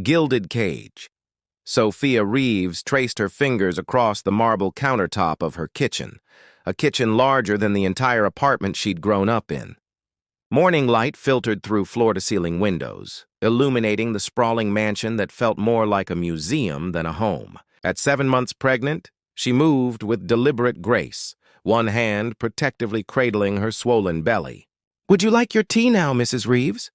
gilded cage. Sophia Reeves traced her fingers across the marble countertop of her kitchen, a kitchen larger than the entire apartment she'd grown up in. Morning light filtered through floor-to-ceiling windows, illuminating the sprawling mansion that felt more like a museum than a home. At 7 months pregnant, she moved with deliberate grace, one hand protectively cradling her swollen belly. "Would you like your tea now, Mrs. Reeves?"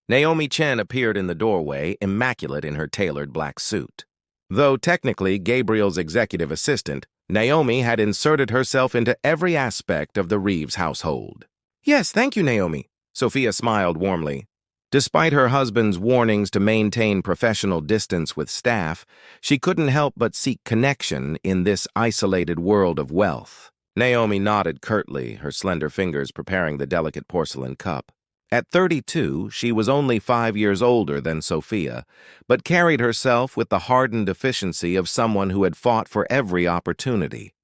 Naomi Chen appeared in the doorway, immaculate in her tailored black suit. Though technically Gabriel's executive assistant, Naomi had inserted herself into every aspect of the Reeves household. "Yes, thank you, Naomi," Sophia smiled warmly. Despite her husband's warnings to maintain professional distance with staff, she couldn't help but seek connection in this isolated world of wealth. Naomi nodded curtly, her slender fingers preparing the delicate porcelain cup. At 32, she was only 5 years older than Sophia, but carried herself with the hardened efficiency of someone who had fought for every opportunity.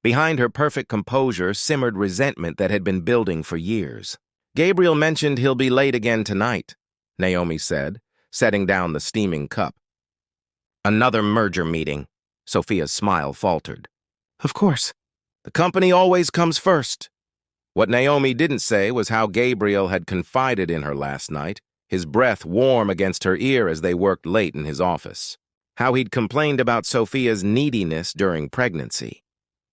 Behind her perfect composure simmered resentment that had been building for years. "Gabriel mentioned he'll be late again tonight," Naomi said, setting down the steaming cup. "Another merger meeting," Sophia's smile faltered. "Of course. The company always comes first." What Naomi didn't say was how Gabriel had confided in her last night, his breath warm against her ear as they worked late in his office. How he'd complained about Sophia's neediness during pregnancy.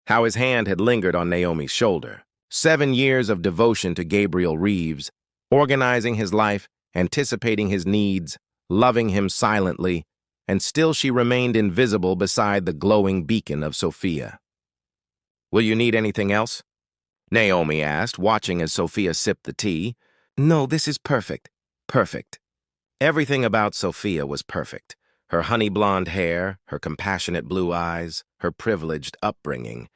How his hand had lingered on Naomi's shoulder. 7 years of devotion to Gabriel Reeves, organizing his life, anticipating his needs, loving him silently, and still she remained invisible beside the glowing beacon of Sophia. "Will you need anything else?" Naomi asked, watching as Sophia sipped the tea. "No, this is perfect. Perfect." Everything about Sophia was perfect. Her honey blonde hair, her compassionate blue eyes, her privileged upbringing.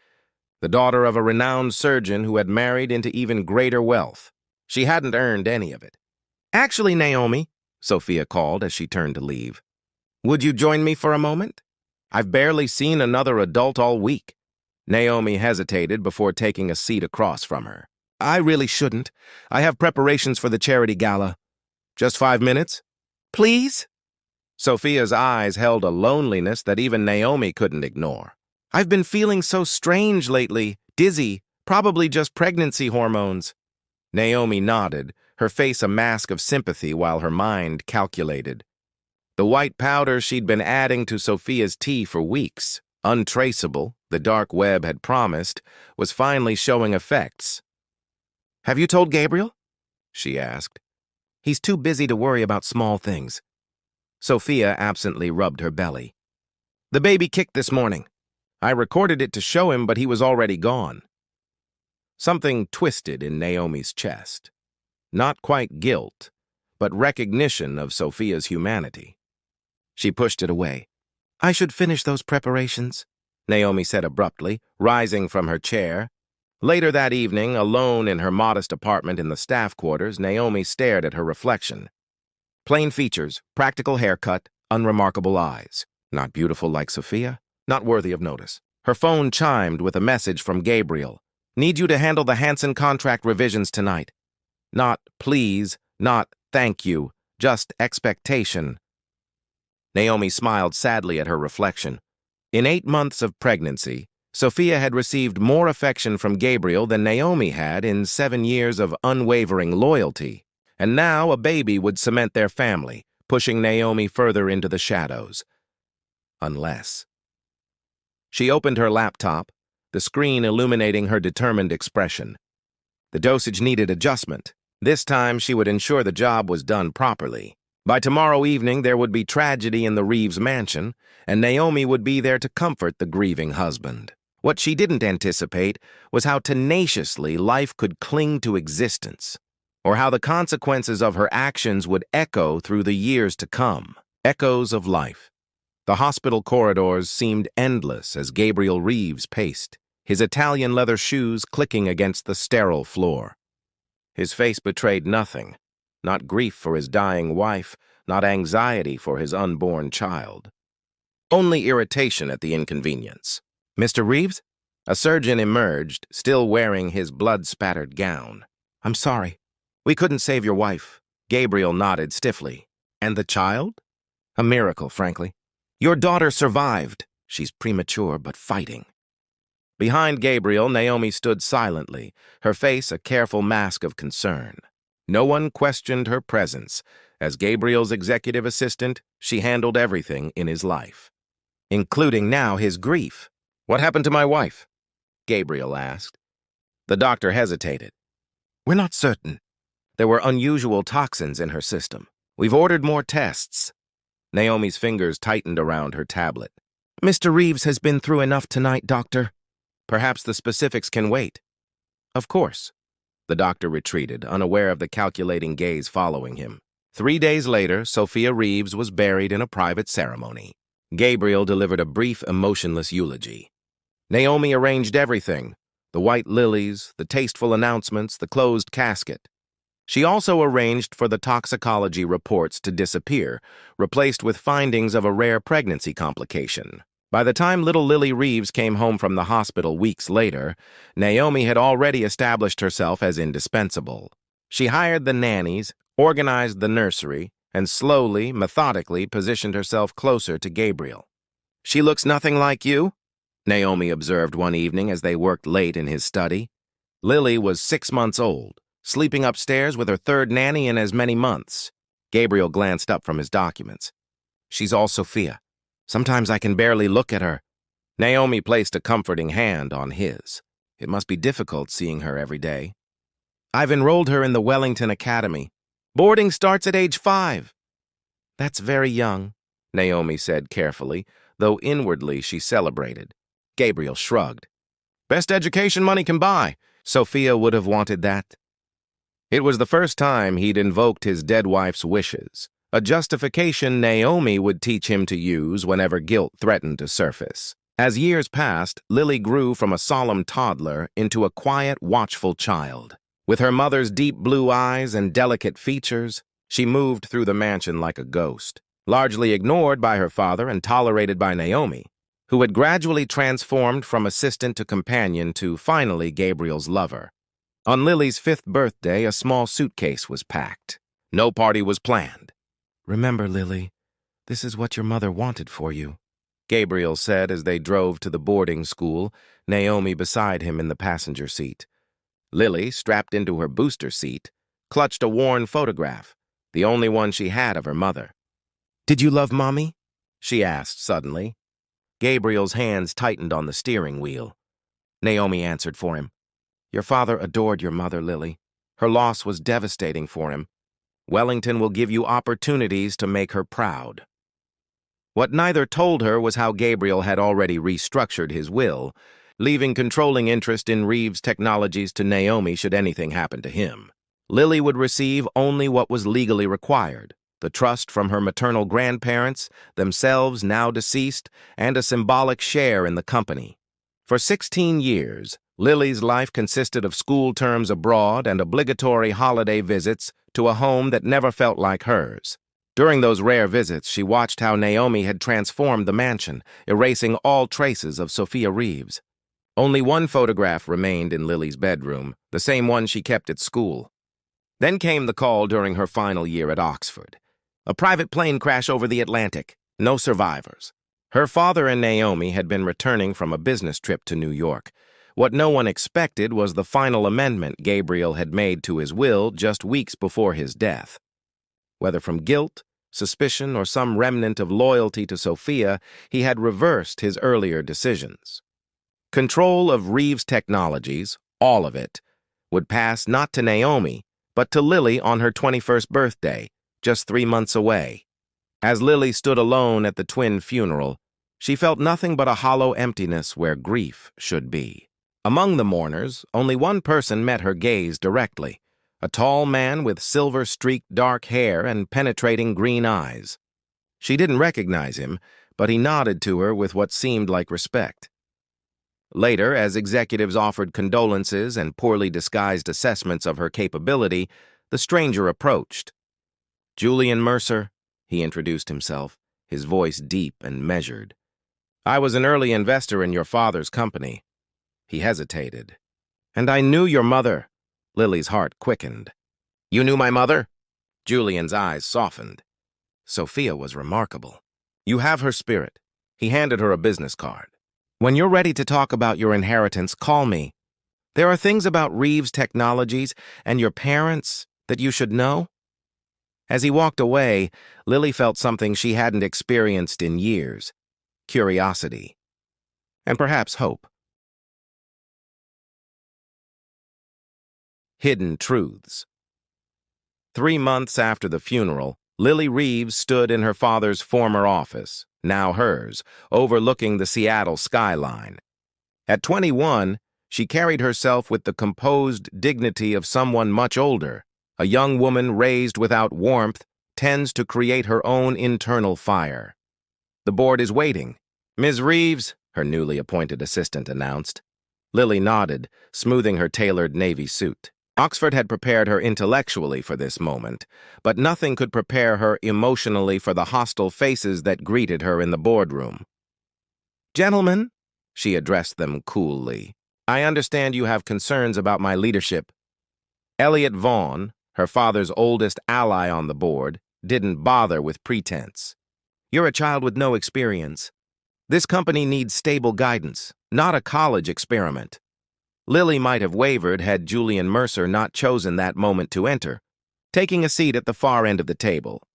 The daughter of a renowned surgeon who had married into even greater wealth. She hadn't earned any of it. "Actually, Naomi," Sophia called as she turned to leave, "would you join me for a moment? I've barely seen another adult all week." Naomi hesitated before taking a seat across from her. "I really shouldn't. I have preparations for the charity gala." "Just 5 minutes?" "Please?" Sophia's eyes held a loneliness that even Naomi couldn't ignore. "I've been feeling so strange lately, dizzy, probably just pregnancy hormones." Naomi nodded, her face a mask of sympathy while her mind calculated. The white powder she'd been adding to Sophia's tea for weeks, untraceable, the dark web had promised, was finally showing effects. "Have you told Gabriel?" she asked. "He's too busy to worry about small things." Sophia absently rubbed her belly. "The baby kicked this morning. I recorded it to show him, but he was already gone." Something twisted in Naomi's chest. Not quite guilt, but recognition of Sophia's humanity. She pushed it away. "I should finish those preparations," Naomi said abruptly, rising from her chair. Later that evening, alone in her modest apartment in the staff quarters, Naomi stared at her reflection. Plain features, practical haircut, unremarkable eyes. Not beautiful like Sophia, not worthy of notice. Her phone chimed with a message from Gabriel. "Need you to handle the Hansen contract revisions tonight." Not please, not thank you, just expectation. Naomi smiled sadly at her reflection. In 8 months of pregnancy, Sophia had received more affection from Gabriel than Naomi had in 7 years of unwavering loyalty. And now a baby would cement their family, pushing Naomi further into the shadows. Unless. She opened her laptop, the screen illuminating her determined expression. The dosage needed adjustment. This time she would ensure the job was done properly. By tomorrow evening there would be tragedy in the Reeves mansion, and Naomi would be there to comfort the grieving husband. What she didn't anticipate was how tenaciously life could cling to existence, or how the consequences of her actions would echo through the years to come. Echoes of life. The hospital corridors seemed endless as Gabriel Reeves paced, his Italian leather shoes clicking against the sterile floor. His face betrayed nothing, not grief for his dying wife, not anxiety for his unborn child. Only irritation at the inconvenience. "Mr. Reeves?" A surgeon emerged, still wearing his blood-spattered gown. "I'm sorry. We couldn't save your wife." Gabriel nodded stiffly. "And the child?" A miracle, frankly. Your daughter survived. She's premature, but fighting. Behind Gabriel, Naomi stood silently, her face a careful mask of concern. No one questioned her presence. As Gabriel's executive assistant, she handled everything in his life, including now his grief. What happened to my wife? Gabriel asked. The doctor hesitated. We're not certain. There were unusual toxins in her system. We've ordered more tests. Naomi's fingers tightened around her tablet. Mr. Reeves has been through enough tonight, doctor. Perhaps the specifics can wait. Of course. The doctor retreated, unaware of the calculating gaze following him. 3 days later, Sophia Reeves was buried in a private ceremony. Gabriel delivered a brief, emotionless eulogy. Naomi arranged everything: the white lilies, the tasteful announcements, the closed casket. She also arranged for the toxicology reports to disappear, replaced with findings of a rare pregnancy complication. By the time little Lily Reeves came home from the hospital weeks later, Naomi had already established herself as indispensable. She hired the nannies, organized the nursery, and slowly, methodically positioned herself closer to Gabriel. She looks nothing like you, Naomi observed one evening as they worked late in his study. Lily was 6 months old, sleeping upstairs with her third nanny in as many months. Gabriel glanced up from his documents. She's all Sophia. Sometimes I can barely look at her. Naomi placed a comforting hand on his. It must be difficult seeing her every day. I've enrolled her in the Wellington Academy. Boarding starts at age 5. That's very young, Naomi said carefully, though inwardly she celebrated. Gabriel shrugged. Best education money can buy. Sophia would have wanted that. It was the first time he'd invoked his dead wife's wishes, a justification Naomi would teach him to use whenever guilt threatened to surface. As years passed, Lily grew from a solemn toddler into a quiet, watchful child. With her mother's deep blue eyes and delicate features, she moved through the mansion like a ghost, largely ignored by her father and tolerated by Naomi, who had gradually transformed from assistant to companion to, finally, Gabriel's lover. On Lily's 5th birthday, a small suitcase was packed. No party was planned. Remember, Lily, this is what your mother wanted for you, Gabriel said as they drove to the boarding school, Naomi beside him in the passenger seat. Lily, strapped into her booster seat, clutched a worn photograph, the only one she had of her mother. Did you love Mommy? She asked suddenly. Gabriel's hands tightened on the steering wheel. Naomi answered for him. Your father adored your mother, Lily. Her loss was devastating for him. Wellington will give you opportunities to make her proud. What neither told her was how Gabriel had already restructured his will, leaving controlling interest in Reeves Technologies to Naomi should anything happen to him. Lily would receive only what was legally required: the trust from her maternal grandparents, themselves now deceased, and a symbolic share in the company. For 16 years, Lily's life consisted of school terms abroad and obligatory holiday visits to a home that never felt like hers. During those rare visits, she watched how Naomi had transformed the mansion, erasing all traces of Sophia Reeves. Only one photograph remained in Lily's bedroom, the same one she kept at school. Then came the call during her final year at Oxford. A private plane crash over the Atlantic. No survivors. Her father and Naomi had been returning from a business trip to New York. What no one expected was the final amendment Gabriel had made to his will just weeks before his death. Whether from guilt, suspicion, or some remnant of loyalty to Sophia, he had reversed his earlier decisions. Control of Reeves Technologies, all of it, would pass not to Naomi, but to Lily on her 21st birthday, just 3 months away. As Lily stood alone at the twin funeral, she felt nothing but a hollow emptiness where grief should be. Among the mourners, only one person met her gaze directly, a tall man with silver-streaked dark hair and penetrating green eyes. She didn't recognize him, but he nodded to her with what seemed like respect. Later, as executives offered condolences and poorly disguised assessments of her capability, the stranger approached. Julian Mercer, he introduced himself, his voice deep and measured. I was an early investor in your father's company. He hesitated. And I knew your mother. Lily's heart quickened. You knew my mother? Julian's eyes softened. Sophia was remarkable. You have her spirit. He handed her a business card. When you're ready to talk about your inheritance, call me. There are things about Reeves Technologies and your parents that you should know. As he walked away, Lily felt something she hadn't experienced in years: curiosity, and perhaps hope. Hidden truths. 3 months after the funeral, Lily Reeves stood in her father's former office, now hers, overlooking the Seattle skyline. At 21, she carried herself with the composed dignity of someone much older. A young woman raised without warmth tends to create her own internal fire. "The board is waiting. Ms. Reeves," her newly appointed assistant announced. Lily nodded, smoothing her tailored navy suit. Oxford had prepared her intellectually for this moment, but nothing could prepare her emotionally for the hostile faces that greeted her in the boardroom. "Gentlemen," she addressed them coolly, "I understand you have concerns about my leadership." Elliot Vaughn, her father's oldest ally on the board, didn't bother with pretense. "You're a child with no experience. This company needs stable guidance, not a college experiment." Lily might have wavered had Julian Mercer not chosen that moment to enter, taking a seat at the far end of the table.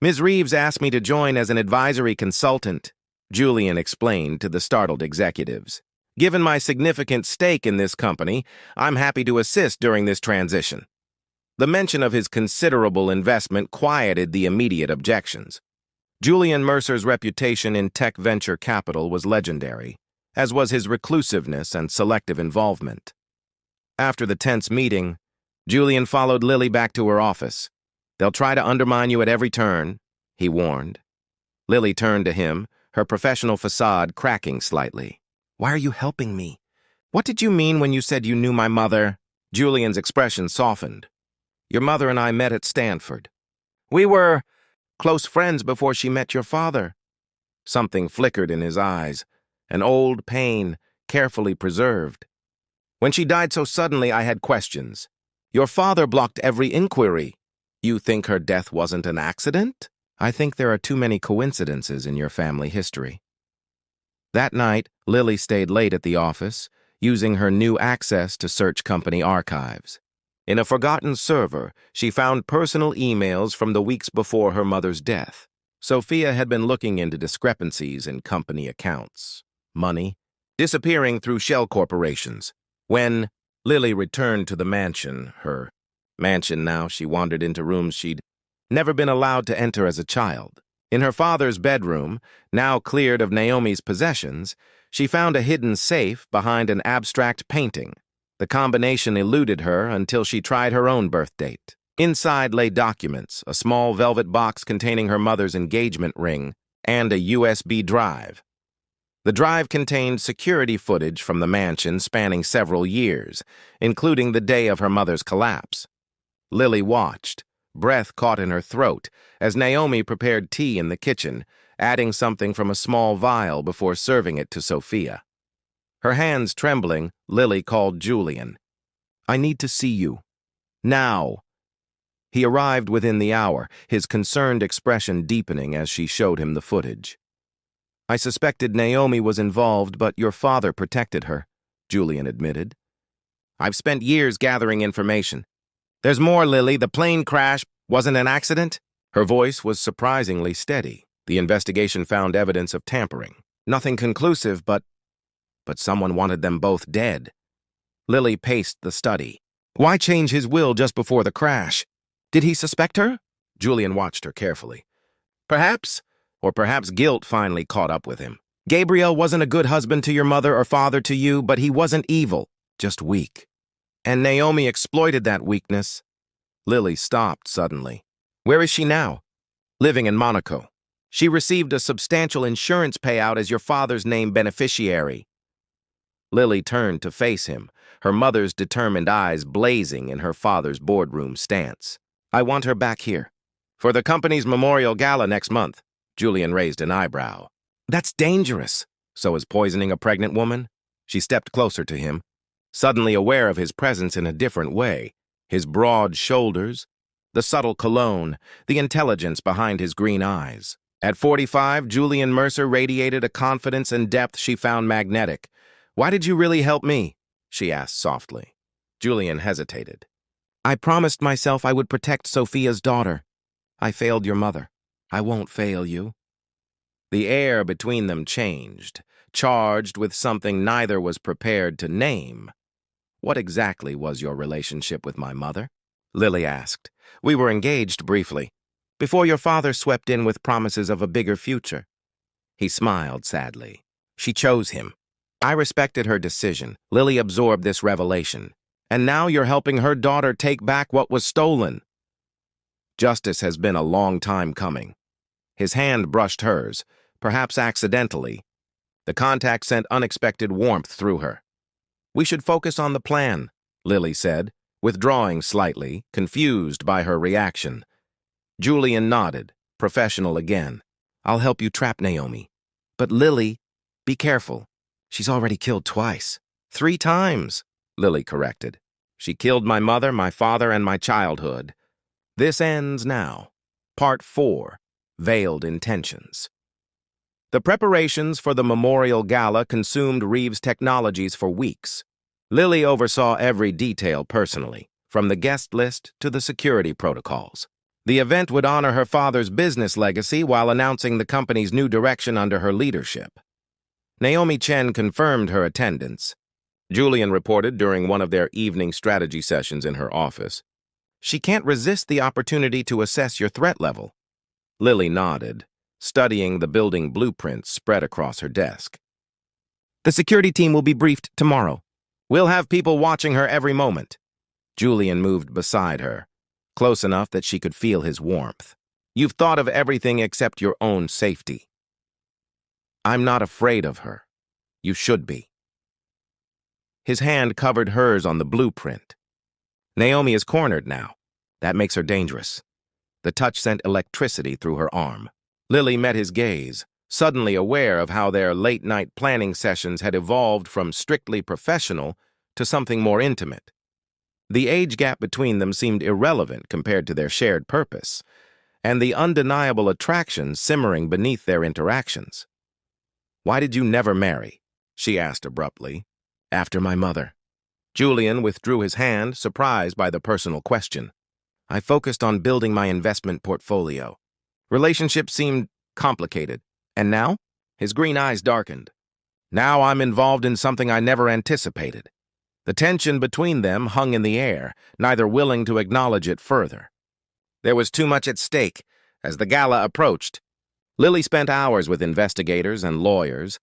"Ms. Reeves asked me to join as an advisory consultant," Julian explained to the startled executives. "Given my significant stake in this company, I'm happy to assist during this transition." The mention of his considerable investment quieted the immediate objections. Julian Mercer's reputation in tech venture capital was legendary, as was his reclusiveness and selective involvement. After the tense meeting, Julian followed Lily back to her office. "They'll try to undermine you at every turn," he warned. Lily turned to him, her professional facade cracking slightly. "Why are you helping me? What did you mean when you said you knew my mother?" Julian's expression softened. "Your mother and I met at Stanford. We were close friends before she met your father." Something flickered in his eyes, an old pain, carefully preserved. "When she died so suddenly, I had questions. Your father blocked every inquiry. You think her death wasn't an accident?" "I think there are too many coincidences in your family history." That night, Lily stayed late at the office, using her new access to search company archives. In a forgotten server, she found personal emails from the weeks before her mother's death. Sophia had been looking into discrepancies in company accounts. Money disappearing through shell corporations. When Lily returned to the mansion, her mansion now, she wandered into rooms she'd never been allowed to enter as a child. In her father's bedroom, now cleared of Naomi's possessions, she found a hidden safe behind an abstract painting. The combination eluded her until she tried her own birth date. Inside lay documents, a small velvet box containing her mother's engagement ring, and a USB drive. The drive contained security footage from the mansion spanning several years, including the day of her mother's collapse. Lily watched, breath caught in her throat, as Naomi prepared tea in the kitchen, adding something from a small vial before serving it to Sophia. Her hands trembling, Lily called Julian. "I need to see you. Now." He arrived within the hour, his concerned expression deepening as she showed him the footage. "I suspected Naomi was involved, but your father protected her," Julian admitted. "I've spent years gathering information. There's more, Lily. The plane crash wasn't an accident?" Her voice was surprisingly steady. "The investigation found evidence of tampering. Nothing conclusive, but someone wanted them both dead." Lily paced the study. "Why change his will just before the crash? Did he suspect her?" Julian watched her carefully. "Perhaps, or perhaps guilt finally caught up with him. Gabriel wasn't a good husband to your mother or father to you, but he wasn't evil, just weak. And Naomi exploited that weakness." Lily stopped suddenly. "Where is she now?" "Living in Monaco. She received a substantial insurance payout as your father's named beneficiary." Lily turned to face him, her mother's determined eyes blazing in her father's boardroom stance. "I want her back here. For the company's memorial gala next month." Julian raised an eyebrow. "That's dangerous." "So is poisoning a pregnant woman?" She stepped closer to him, suddenly aware of his presence in a different way. His broad shoulders, the subtle cologne, the intelligence behind his green eyes. At 45, Julian Mercer radiated a confidence and depth she found magnetic. "Why did you really help me?" she asked softly. Julian hesitated. "I promised myself I would protect Sophia's daughter. I failed your mother. I won't fail you." The air between them changed, charged with something neither was prepared to name. "What exactly was your relationship with my mother?" Lily asked. "We were engaged briefly, before your father swept in with promises of a bigger future." He smiled sadly. "She chose him. I respected her decision." Lily absorbed this revelation. "And now you're helping her daughter take back what was stolen." "Justice has been a long time coming." His hand brushed hers, perhaps accidentally. The contact sent unexpected warmth through her. "We should focus on the plan," Lily said, withdrawing slightly, confused by her reaction. Julian nodded, professional again. "I'll help you trap Naomi. But Lily, be careful. She's already killed twice." "3 times," Lily corrected. "She killed my mother, my father, and my childhood. This ends now." Part 4. Veiled Intentions. The preparations for the memorial gala consumed Reeves Technologies for weeks. Lily oversaw every detail personally, from the guest list to the security protocols. The event would honor her father's business legacy while announcing the company's new direction under her leadership. Naomi Chen confirmed her attendance. Julian reported during one of their evening strategy sessions in her office. "She can't resist the opportunity to assess your threat level." Lily nodded, studying the building blueprints spread across her desk. "The security team will be briefed tomorrow. We'll have people watching her every moment." Julian moved beside her, close enough that she could feel his warmth. "You've thought of everything except your own safety." "I'm not afraid of her. You should be." His hand covered hers on the blueprint. "Naomi is cornered now. That makes her dangerous." The touch sent electricity through her arm. Lily met his gaze, suddenly aware of how their late-night planning sessions had evolved from strictly professional to something more intimate. The age gap between them seemed irrelevant compared to their shared purpose, and the undeniable attraction simmering beneath their interactions. "Why did you never marry?" she asked abruptly. "After my mother." Julian withdrew his hand, surprised by the personal question. "I focused on building my investment portfolio. Relationships seemed complicated. And now?" His green eyes darkened. "Now I'm involved in something I never anticipated." The tension between them hung in the air, neither willing to acknowledge it further. There was too much at stake. As the gala approached, Lily spent hours with investigators and lawyers,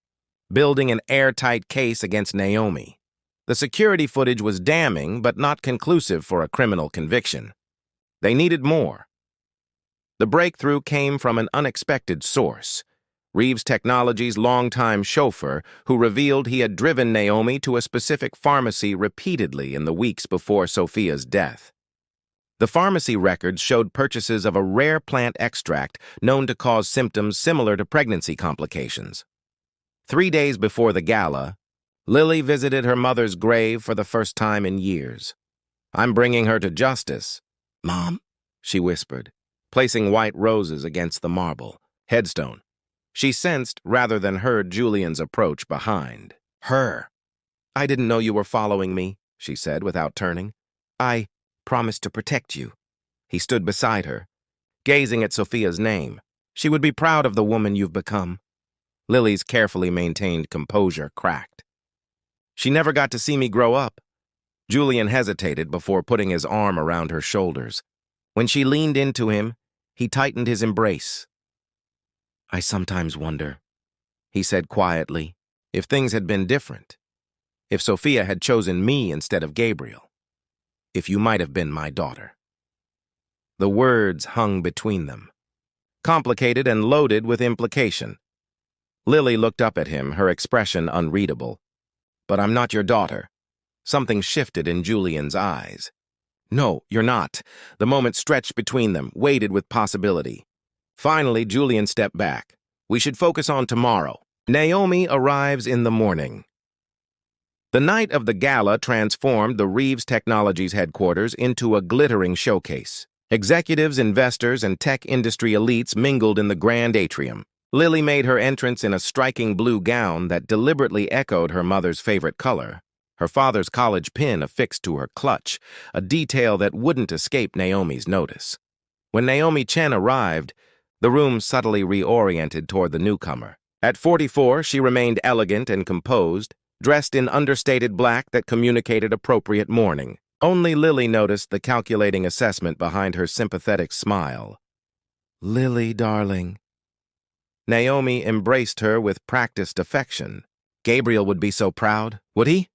building an airtight case against Naomi. The security footage was damning, but not conclusive for a criminal conviction. They needed more. The breakthrough came from an unexpected source. Reeves Technologies' longtime chauffeur, who revealed he had driven Naomi to a specific pharmacy repeatedly in the weeks before Sophia's death. The pharmacy records showed purchases of a rare plant extract known to cause symptoms similar to pregnancy complications. 3 days before the gala, Lily visited her mother's grave for the first time in years. "I'm bringing her to justice." "Mom," she whispered, placing white roses against the marble headstone. She sensed rather than heard Julian's approach behind. "Her." "I didn't know you were following me," she said without turning. "I promised to protect you." He stood beside her, gazing at Sophia's name. "She would be proud of the woman you've become." Lily's carefully maintained composure cracked. "She never got to see me grow up." Julian hesitated before putting his arm around her shoulders. When she leaned into him, he tightened his embrace. "I sometimes wonder," he said quietly, "if things had been different. If Sophia had chosen me instead of Gabriel. If you might have been my daughter." The words hung between them, complicated and loaded with implication. Lily looked up at him, her expression unreadable. "But I'm not your daughter." Something shifted in Julian's eyes. "No, you're not." The moment stretched between them, weighted with possibility. Finally, Julian stepped back. "We should focus on tomorrow." Naomi arrives in the morning. The night of the gala transformed the Reeves Technologies headquarters into a glittering showcase. Executives, investors, and tech industry elites mingled in the grand atrium. Lily made her entrance in a striking blue gown that deliberately echoed her mother's favorite color, her father's college pin affixed to her clutch, a detail that wouldn't escape Naomi's notice. When Naomi Chen arrived, the room subtly reoriented toward the newcomer. At 44, she remained elegant and composed, dressed in understated black that communicated appropriate mourning. Only Lily noticed the calculating assessment behind her sympathetic smile. "Lily, darling." Naomi embraced her with practiced affection. "Gabriel would be so proud, would he?"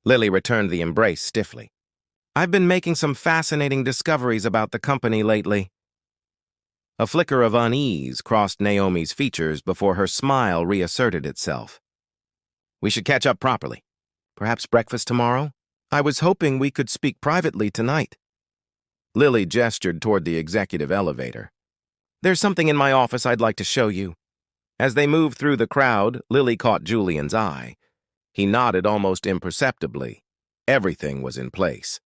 Lily returned the embrace stiffly. "I've been making some fascinating discoveries about the company lately." A flicker of unease crossed Naomi's features before her smile reasserted itself. "We should catch up properly. Perhaps breakfast tomorrow? I was hoping we could speak privately tonight." Lily gestured toward the executive elevator. "There's something in my office I'd like to show you." As they moved through the crowd, Lily caught Julian's eye. He nodded almost imperceptibly. Everything was in place.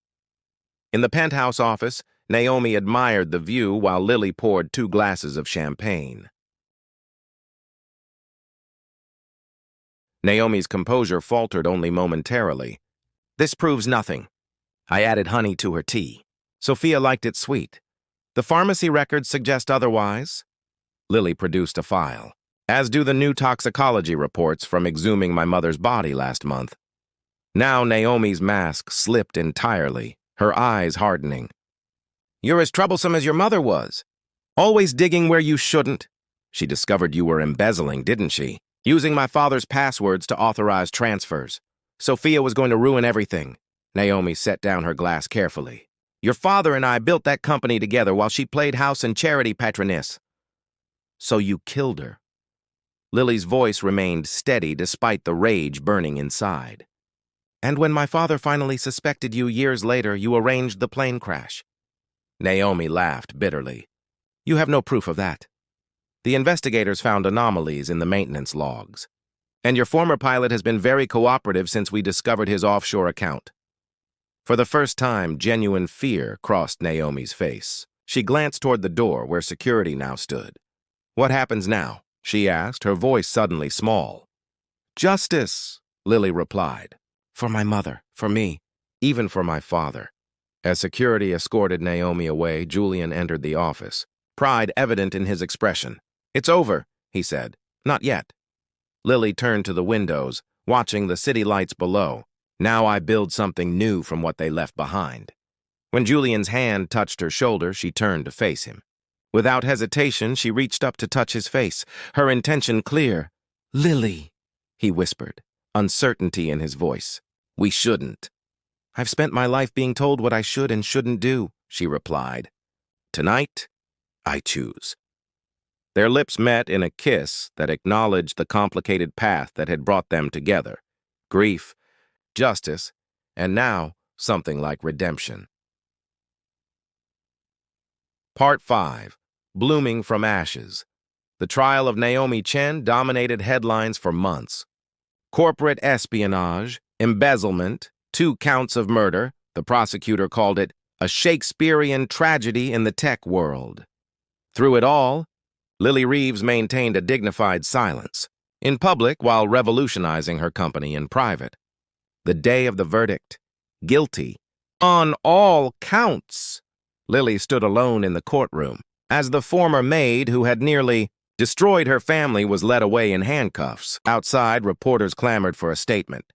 In the penthouse office, Naomi admired the view while Lily poured 2 glasses of champagne. Naomi's composure faltered only momentarily. "This proves nothing." I added honey to her tea. Sophia liked it sweet. "The pharmacy records suggest otherwise." Lily produced a file, as do the new toxicology reports from exhuming my mother's body last month. Now Naomi's mask slipped entirely, her eyes hardening. "You're as troublesome as your mother was. Always digging where you shouldn't. She discovered you were embezzling, didn't she? Using my father's passwords to authorize transfers. Sophia was going to ruin everything." Naomi set down her glass carefully. "Your father and I built that company together while she played house and charity patroness." "So you killed her." Lily's voice remained steady despite the rage burning inside. "And when my father finally suspected you years later, you arranged the plane crash." Naomi laughed bitterly. "You have no proof of that. The investigators found anomalies in the maintenance logs. And your former pilot has been very cooperative since we discovered his offshore account." For the first time, genuine fear crossed Naomi's face. She glanced toward the door where security now stood. "What happens now?" she asked, her voice suddenly small. "Justice," Lily replied. "For my mother, for me, even for my father." As security escorted Naomi away, Julian entered the office, pride evident in his expression. "It's over," he said. "Not yet." Lily turned to the windows, watching the city lights below. "Now I build something new from what they left behind." When Julian's hand touched her shoulder, she turned to face him. Without hesitation, she reached up to touch his face, her intention clear. "Lily," he whispered, uncertainty in his voice. "We shouldn't." "I've spent my life being told what I should and shouldn't do," she replied. "Tonight, I choose." Their lips met in a kiss that acknowledged the complicated path that had brought them together. Grief, justice, and now something like redemption. Part 5. Blooming from Ashes. The trial of Naomi Chen dominated headlines for months. Corporate espionage, embezzlement, 2 counts of murder. The prosecutor called it a Shakespearean tragedy in the tech world. Through it all, Lily Reeves maintained a dignified silence, in public while revolutionizing her company in private. The day of the verdict, guilty, on all counts. Lily stood alone in the courtroom, as the former maid who had nearly destroyed her family was led away in handcuffs. Outside, reporters clamored for a statement.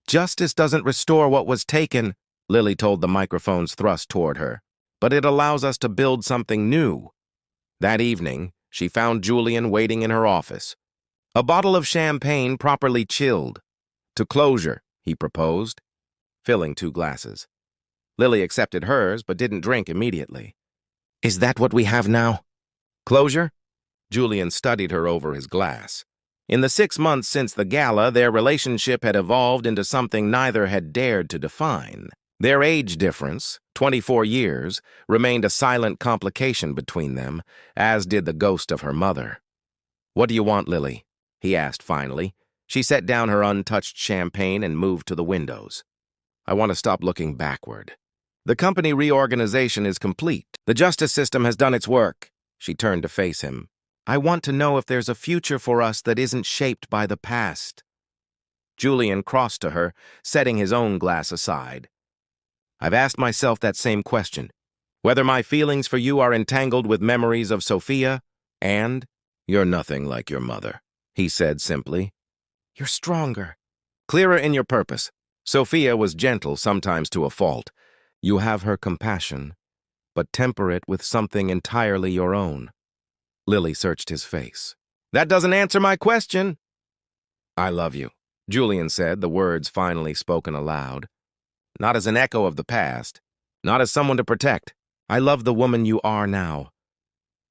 "Justice doesn't restore what was taken," Lily told the microphones thrust toward her, "but it allows us to build something new." That evening, she found Julian waiting in her office. A bottle of champagne properly chilled. "To closure," he proposed, filling 2 glasses. Lily accepted hers, but didn't drink immediately. "Is that what we have now?" "Closure?" Julian studied her over his glass. In the 6 months since the gala, their relationship had evolved into something neither had dared to define. Their age difference, 24 years, remained a silent complication between them, as did the ghost of her mother. "What do you want, Lily?" he asked finally. She set down her untouched champagne and moved to the windows. "I want to stop looking backward." The company reorganization is complete. The justice system has done its work. She turned to face him. I want to know if there's a future for us that isn't shaped by the past. Julian crossed to her, setting his own glass aside. I've asked myself that same question. Whether my feelings for you are entangled with memories of Sophia, and you're nothing like your mother, he said simply. You're stronger. Clearer in your purpose. Sophia was gentle, sometimes to a fault. You have her compassion, but temper it with something entirely your own. Lily searched his face. That doesn't answer my question. I love you, Julian said, the words finally spoken aloud. Not as an echo of the past, not as someone to protect. I love the woman you are now.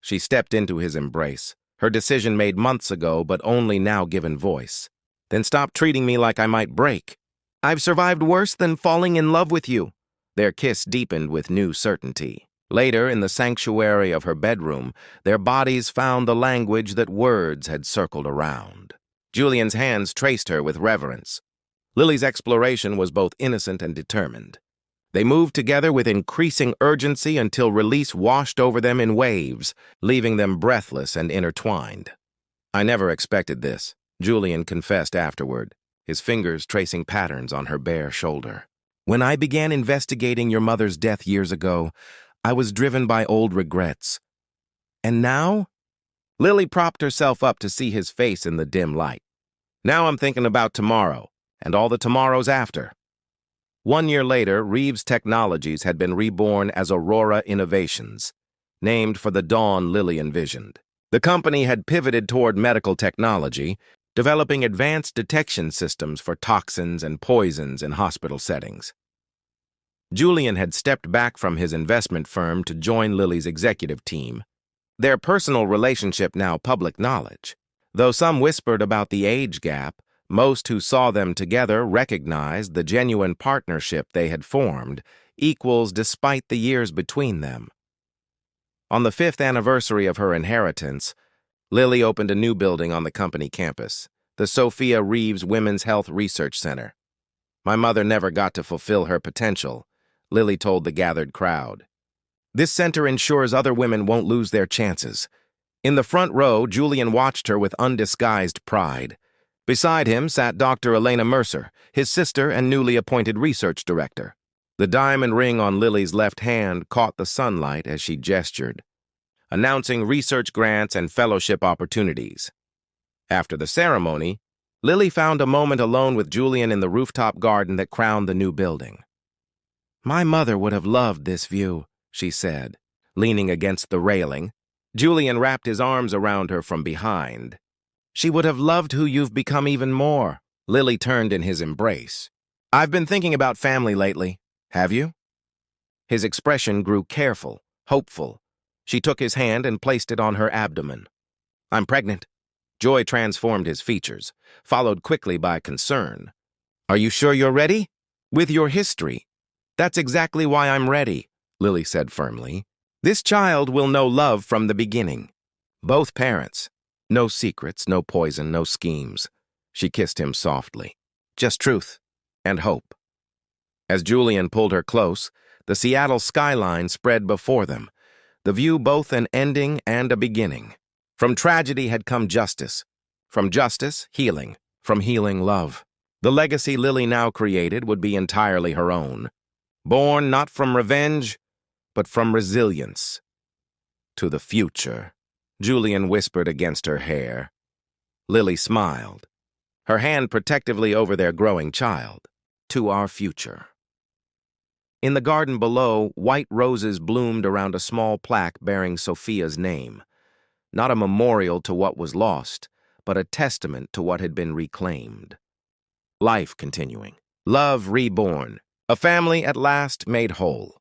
She stepped into his embrace, her decision made months ago but only now given voice. Then stop treating me like I might break. I've survived worse than falling in love with you. Their kiss deepened with new certainty. Later, in the sanctuary of her bedroom, their bodies found the language that words had circled around. Julian's hands traced her with reverence. Lily's exploration was both innocent and determined. They moved together with increasing urgency until release washed over them in waves, leaving them breathless and intertwined. I never expected this, Julian confessed afterward, his fingers tracing patterns on her bare shoulder. When I began investigating your mother's death years ago, I was driven by old regrets. And now? Lily propped herself up to see his face in the dim light. Now I'm thinking about tomorrow, and all the tomorrows after. 1 year later, Reeves Technologies had been reborn as Aurora Innovations, named for the dawn Lily envisioned. The company had pivoted toward medical technology, developing advanced detection systems for toxins and poisons in hospital settings. Julian had stepped back from his investment firm to join Lily's executive team, their personal relationship now public knowledge. Though some whispered about the age gap, most who saw them together recognized the genuine partnership they had formed, equals despite the years between them. On the 5th anniversary of her inheritance, Lily opened a new building on the company campus, the Sophia Reeves Women's Health Research Center. My mother never got to fulfill her potential, Lily told the gathered crowd. This center ensures other women won't lose their chances. In the front row, Julian watched her with undisguised pride. Beside him sat Dr. Elena Mercer, his sister and newly appointed research director. The diamond ring on Lily's left hand caught the sunlight as she gestured, announcing research grants and fellowship opportunities. After the ceremony, Lily found a moment alone with Julian in the rooftop garden that crowned the new building. My mother would have loved this view, she said, leaning against the railing. Julian wrapped his arms around her from behind. She would have loved who you've become even more. Lily turned in his embrace. I've been thinking about family lately. Have you? His expression grew careful, hopeful. She took his hand and placed it on her abdomen. I'm pregnant. Joy transformed his features, followed quickly by concern. Are you sure you're ready? With your history. That's exactly why I'm ready, Lily said firmly. This child will know love from the beginning. Both parents. No secrets, no poison, no schemes. She kissed him softly. Just truth and hope. As Julian pulled her close, the Seattle skyline spread before them, the view both an ending and a beginning. From tragedy had come justice. From justice, healing. From healing, love. The legacy Lily now created would be entirely her own. Born not from revenge, but from resilience. To the future. Julian whispered against her hair. Lily smiled, her hand protectively over their growing child. To our future. In the garden below, white roses bloomed around a small plaque bearing Sophia's name. Not a memorial to what was lost, but a testament to what had been reclaimed. Life continuing. Love reborn. A family at last made whole.